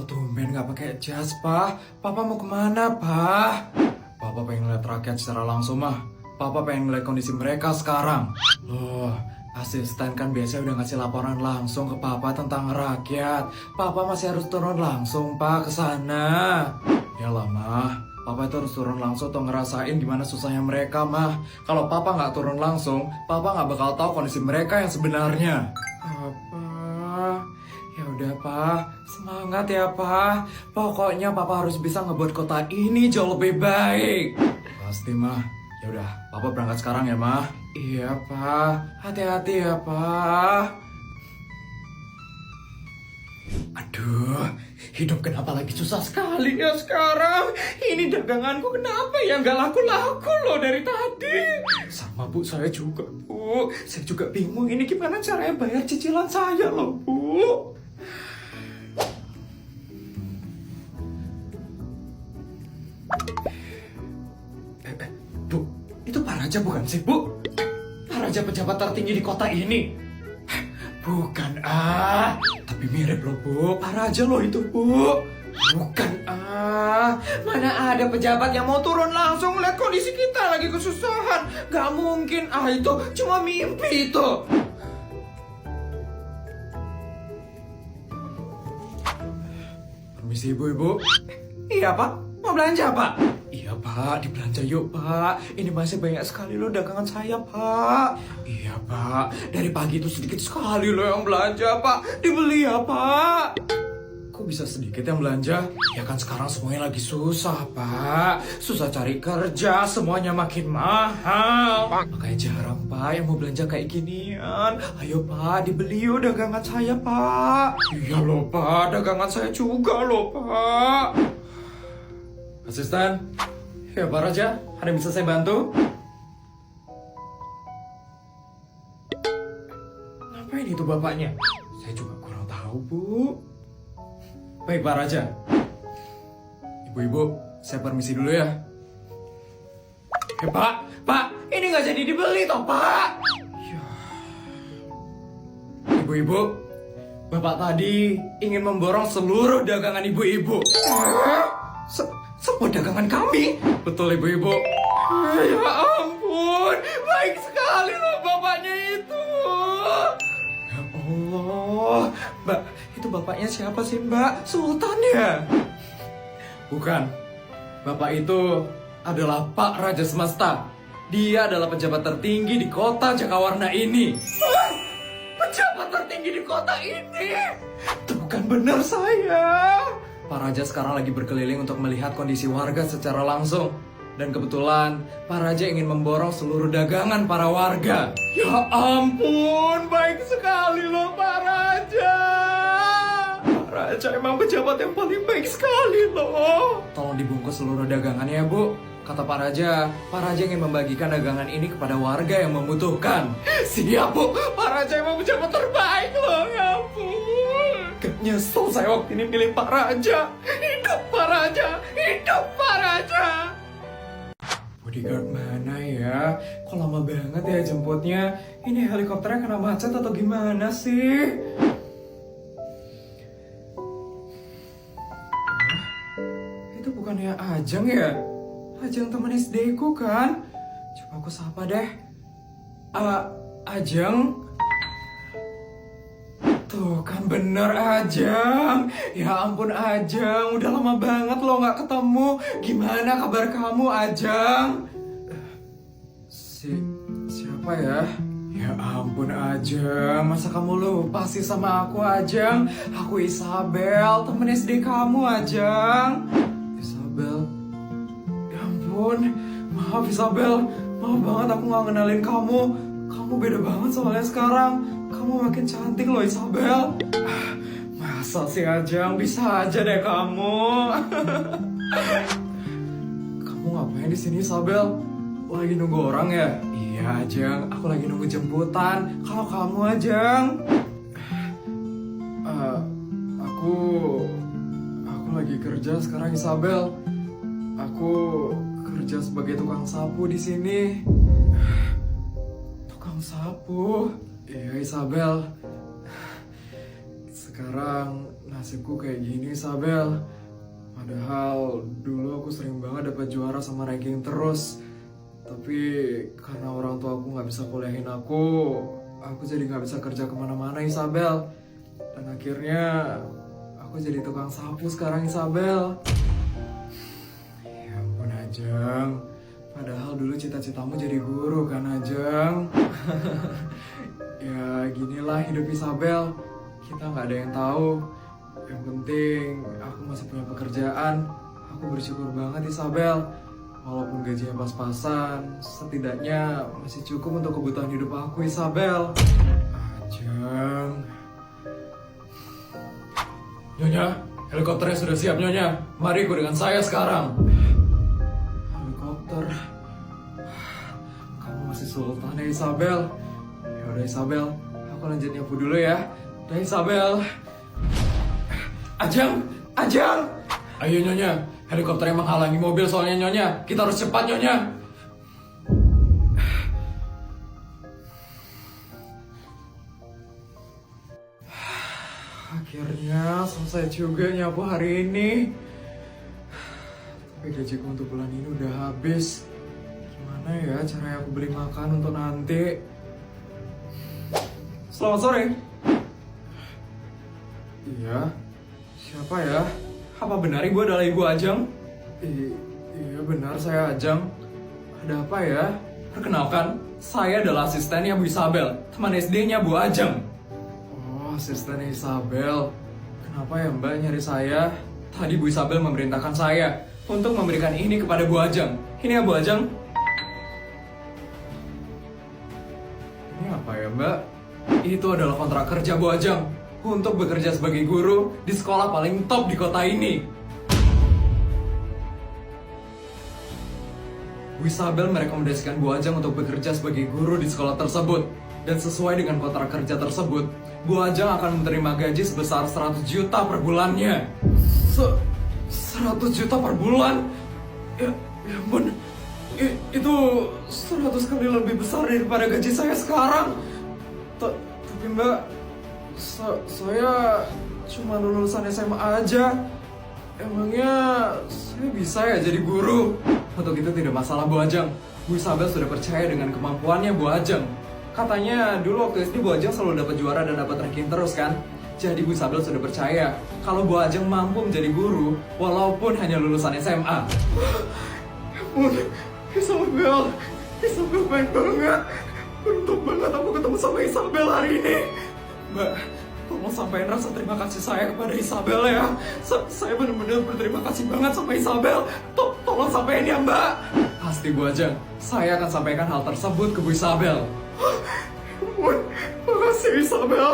Kok tumben gak pakai jas, Pak? Papa mau kemana, Pak? Papa pengen ngeliat rakyat secara langsung, mah. Papa pengen ngeliat kondisi mereka sekarang. Loh, asisten kan biasanya udah ngasih laporan langsung ke Papa tentang rakyat. Papa masih harus turun langsung, Pak, ke sana. Yalah, mah. Papa itu harus turun langsung atau ngerasain gimana susahnya mereka, mah. Kalau Papa nggak turun langsung, Papa nggak bakal tahu kondisi mereka yang sebenarnya. Papa, ya udah, Pak. Semangat ya, Pak. Pokoknya Papa harus bisa ngebuat kota ini jauh lebih baik. Pasti, mah. Ya udah, Papa berangkat sekarang ya, mah. Iya, Pak. Hati-hati ya, Pak. Aduh, hidup kenapa lagi susah sekali ya sekarang? Ini daganganku kenapa ya nggak laku-laku loh dari tadi? Sama Bu, saya juga, Bu. Saya juga bingung ini gimana caranya bayar cicilan saya loh, Bu. Bu, itu Pak Raja bukan sih, Bu? Pak Raja pejabat tertinggi di kota ini. Bukan, tapi mirip loh, Bu. Pak Raja loh itu, Bu. Bukan, mana ada pejabat yang mau turun langsung lihat kondisi kita lagi kesusahan. Gak mungkin, itu cuma mimpi itu. Permisi, Ibu. Iya, Pak. Mau belanja, Pak? Iya, Pak. Dibelanja yuk, Pak. Ini masih banyak sekali loh dagangan saya, Pak. Iya, Pak. Dari pagi itu sedikit sekali loh yang belanja, Pak. Dibeli ya, Pak. Kok bisa sedikit yang belanja? Ya kan sekarang semuanya lagi susah, Pak. Susah cari kerja, semuanya makin mahal. Makanya jarang, Pak, yang mau belanja kayak ginian. Ayo, Pak, dibeli yuk dagangan saya, Pak. Iya loh, Pak. Dagangan saya juga loh, Pak. Asisten, ya Pak Raja, ada yang bisa saya bantu? Ngapain itu bapaknya? Saya juga kurang tahu, Bu. Baik, Pak Raja. Ibu-ibu, saya permisi dulu ya. Pak, ini nggak jadi dibeli toh, Pak. Ya. Ibu-ibu, Bapak tadi ingin memborong seluruh dagangan ibu-ibu. Semua dagangan kami? Betul, Ibu-ibu. Ya ampun, baik sekali loh bapaknya itu. Ya Allah, Mbak, itu bapaknya siapa sih, Mbak? Sultan ya? Bukan, bapak itu adalah Pak Raja Semesta. Dia adalah pejabat tertinggi di kota Jakawarna ini. Pejabat tertinggi di kota ini? Itu bukan benar saya. Pak Raja sekarang lagi berkeliling untuk melihat kondisi warga secara langsung. Dan kebetulan, Pak Raja ingin memborong seluruh dagangan para warga. Ya ampun, baik sekali loh Pak Raja. Pak Raja emang pejabat yang paling baik sekali loh. Tolong dibungkus seluruh dagangannya ya, Bu. Kata Pak Raja ingin membagikan dagangan ini kepada warga yang membutuhkan. Siap, Bu. Pak Raja emang pejabat terbaik loh, ya ampun. Gak nyesel saya waktu ini pilih Pak Raja. Hidup Pak Raja, hidup Pak Raja. Bodyguard mana ya? Kok lama banget ya jemputnya? Ini helikopternya kena macet atau gimana sih? Itu bukannya Ajeng ya? Ajeng teman SD ku kan? Coba aku sapa deh. Ajeng? Tuh kan bener Ajeng. Ya ampun Ajeng, udah lama banget lo gak ketemu. Gimana kabar kamu Ajeng? Siapa ya? Ya ampun Ajeng, masa kamu lupa sih sama aku Ajeng? Aku Isabel, temen SD kamu Ajeng. Isabel? Ya ampun, maaf Isabel. Maaf banget aku gak kenalin kamu. Kamu beda banget soalnya sekarang. Kamu makin cantik loh Isabel. Masa sih Ajeng, bisa aja deh kamu. Kamu ngapain di sini Isabel? Lagi nunggu orang ya? Iya Ajeng, aku lagi nunggu jemputan. Kalau kamu Ajeng? Aku lagi kerja sekarang Isabel. Aku kerja sebagai tukang sapu di sini. Tukang sapu? Iya Isabel. sekarang nasibku kayak gini, Isabel. Padahal dulu aku sering banget dapat juara sama ranking terus. Tapi karena orang tua aku nggak bisa kuliahin aku jadi nggak bisa kerja kemana-mana, Isabel. Dan akhirnya aku jadi tukang sapu sekarang, Isabel. Ya ampun, Ajeng. Padahal dulu cita-citamu jadi guru kan, Ajeng? Ya ginilah hidup, Isabel. Kita nggak ada yang tahu. Yang penting aku masih punya pekerjaan. Aku bersyukur banget, Isabel. Walaupun gajinya pas-pasan, setidaknya masih cukup untuk kebutuhan hidup aku, Isabel. Ajeng. Nyonya, helikopternya sudah siap, Nyonya. Mari ikut dengan saya sekarang. Helikopter. Kamu masih sultan ya, Isabel. Ya udah, Isabel. Aku lanjut nyapu dulu ya. Udah, Isabel. Ajeng, Ajeng. Ayo, Nyonya. Helikopternya menghalangi mobil soalnya, Nyonya. Kita harus cepat, Nyonya. Akhirnya selesai juga nyapu hari ini. Tapi gajiku untuk bulan ini udah habis. Gimana ya caranya aku beli makan untuk nanti? Selamat sore. Iya, siapa ya? Apa benar ibu adalah ibu Ajeng? Iya benar, saya Ajeng. Ada apa ya? Perkenalkan, saya adalah asistennya Bu Isabel, teman SD-nya Bu Ajeng. Oh, asistennya Isabel. Kenapa ya Mbak nyari saya? Tadi Bu Isabel memerintahkan saya untuk memberikan ini kepada Bu Ajeng. Ini ya Bu Ajeng. Ini apa ya Mbak? Itu adalah kontrak kerja Bu Ajeng untuk bekerja sebagai guru di sekolah paling top di kota ini. Bu Isabel merekomendasikan Bu Ajeng untuk bekerja sebagai guru di sekolah tersebut. Dan sesuai dengan kontrak kerja tersebut, Bu Ajeng akan menerima gaji sebesar 100 juta per bulannya. 100 juta per bulan? Ya ampun, itu 100 kali lebih besar daripada gaji saya sekarang. Tapi Mbak, saya cuma lulusan SMA aja. Emangnya saya bisa ya jadi guru? Untuk itu tidak masalah Bu Ajeng. Bu Isabel sudah percaya dengan kemampuannya Bu Ajeng. Katanya dulu waktu SD Bu Ajeng selalu dapat juara dan dapat ranking terus kan? Jadi Bu Isabel sudah percaya kalau Bu Ajeng mampu menjadi guru walaupun hanya lulusan SMA. Ampun, Isabel baik banget. Beruntung banget aku ketemu sama Isabel hari ini. Mbak, tolong sampaikan rasa terima kasih saya kepada Isabel ya. Saya benar-benar berterima kasih banget sama Isabel. Tolong sampaikan ya Mbak. Pasti Bu Ajeng, saya akan sampaikan hal tersebut ke Bu Isabel. Makasih Isabel.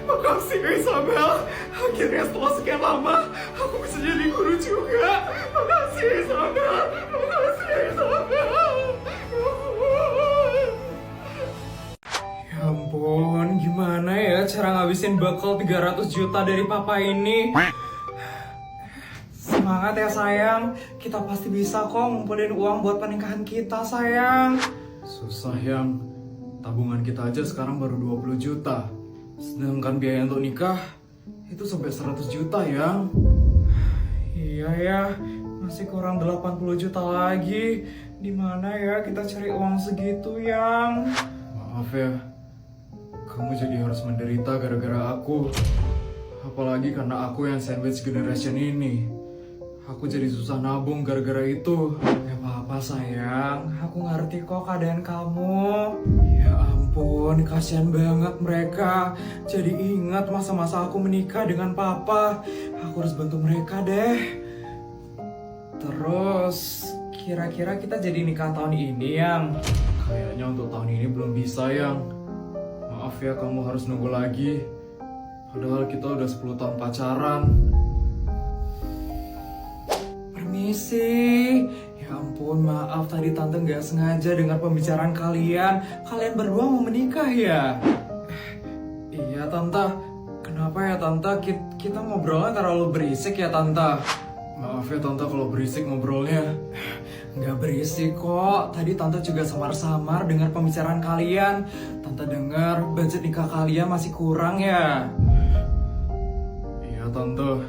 Makasih Isabel. Akhirnya setelah sekian lama aku bisa jadi guru juga. Makasih Isabel. Makasih Isabel. Ya ampun, gimana ya cara ngabisin bekal 300 juta dari papa ini? Semangat ya sayang, kita pasti bisa kok ngumpulin uang buat pernikahan kita sayang. Susah yang, tabungan kita aja sekarang baru 20 juta. Sedangkan biaya untuk nikah itu sampai 100 juta yang. Iya ya, masih kurang 80 juta lagi. Dimana ya kita cari uang segitu yang? Maaf ya, kamu jadi harus menderita gara-gara aku. Apalagi karena aku yang sandwich generation ini. Aku jadi susah nabung gara-gara itu. Gak apa-apa sayang, aku ngerti kok keadaan kamu. Ya ampun, kasihan banget mereka. Jadi ingat masa-masa aku menikah dengan papa. Aku harus bantu mereka deh. Terus, kira-kira kita jadi nikah tahun ini yang? Kayaknya untuk tahun ini belum bisa yang. Maaf ya, kamu harus nunggu lagi. Padahal kita udah 10 tahun pacaran. Permisi. Ya ampun, maaf tadi tante nggak sengaja dengar pembicaraan kalian. Kalian berdua mau menikah ya? Iya tante. Kenapa ya tante? Kita ngobrolnya terlalu berisik ya tante. Maaf ya tante kalau berisik ngobrolnya. Nggak berisik kok. Tadi tante juga samar-samar dengar pembicaraan kalian. Tante dengar budget nikah kalian masih kurang ya. Tante,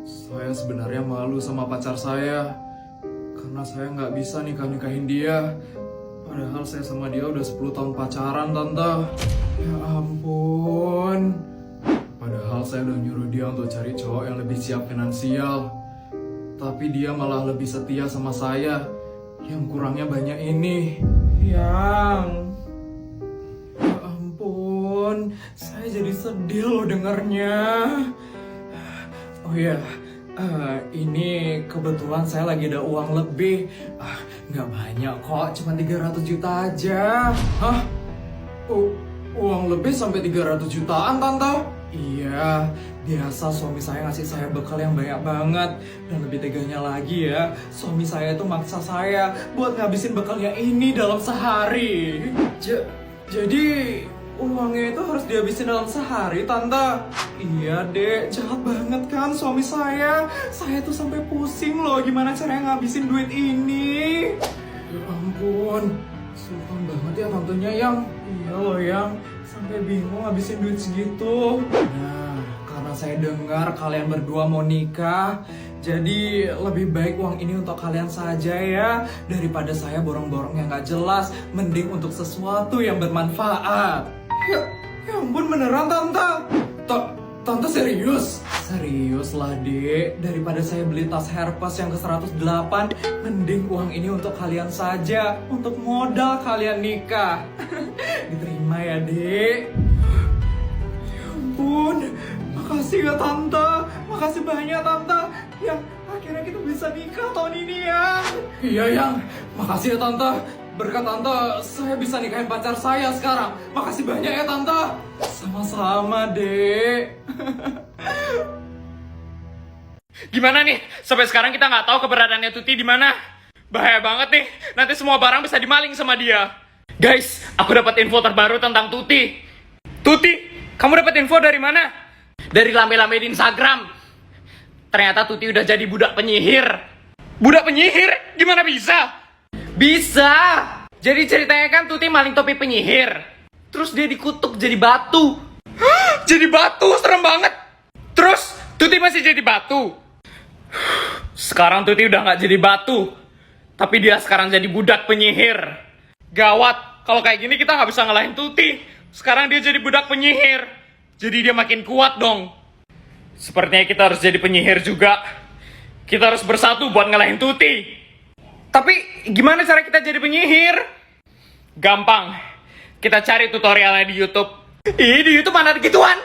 saya sebenarnya malu sama pacar saya. Karena saya nggak bisa nikahin dia. Padahal saya sama dia udah 10 tahun pacaran, Tante. Ya ampun. Padahal saya udah nyuruh dia untuk cari cowok yang lebih siap finansial. Tapi dia malah lebih setia sama saya. Yang kurangnya banyak ini. Yang... Ya ampun, saya jadi sedih loh dengarnya. Oh iya, ini kebetulan saya lagi ada uang lebih. Nggak banyak kok, cuma 300 juta aja. Hah? Uang lebih sampai 300 jutaan, Tante? Iya, biasa suami saya ngasih saya bekal yang banyak banget. Dan lebih teganya lagi ya, suami saya itu maksa saya buat ngabisin bekalnya ini dalam sehari. Jadi uangnya itu harus dihabisin dalam sehari, Tante? Iya, Dek. Jahat banget kan suami saya. Saya tuh sampai pusing loh gimana caranya ngabisin duit ini. Ya ampun, sultan banget ya tantenya, Yang. Iya loh, Yang. Sampai bingung ngabisin duit segitu. Nah, karena saya dengar kalian berdua mau nikah, jadi lebih baik uang ini untuk kalian saja ya. Daripada saya borong-borong yang gak jelas. Mending untuk sesuatu yang bermanfaat. Ya ampun, beneran Tante? Tante serius? Serius lah, Dek. Daripada saya beli tas Hermes yang ke 108, mending uang ini untuk kalian saja. Untuk modal kalian nikah. Diterima ya, Dek. Ya ampun, makasih ya Tante. Makasih banyak Tante. Yang akhirnya kita bisa nikah tahun ini ya. Iya, Yang. Makasih ya Tante. Berkat Tante, saya bisa nikahin pacar saya sekarang. Makasih banyak ya Tante. Sama-sama, Dek. Gimana nih? Sampai sekarang kita nggak tahu keberadaannya Tuti di mana. Bahaya banget nih. Nanti semua barang bisa dimaling sama dia. Guys, aku dapat info terbaru tentang Tuti. Tuti, kamu dapat info dari mana? Dari lame-lame di Instagram. Ternyata Tuti udah jadi budak penyihir. Budak penyihir? Gimana bisa? Bisa. Jadi ceritanya kan Tuti maling topi penyihir. Terus dia dikutuk jadi batu. Jadi batu? Serem banget. Terus Tuti masih jadi batu. Sekarang Tuti udah gak jadi batu. Tapi dia sekarang jadi budak penyihir. Gawat. Kalau kayak gini kita gak bisa ngalahin Tuti. Sekarang dia jadi budak penyihir. Jadi dia makin kuat dong. Sepertinya kita harus jadi penyihir juga. Kita harus bersatu buat ngalahin Tuti. Tapi gimana cara kita jadi penyihir? Gampang. Kita cari tutorialnya di YouTube. Ih, di YouTube mana ada gituan?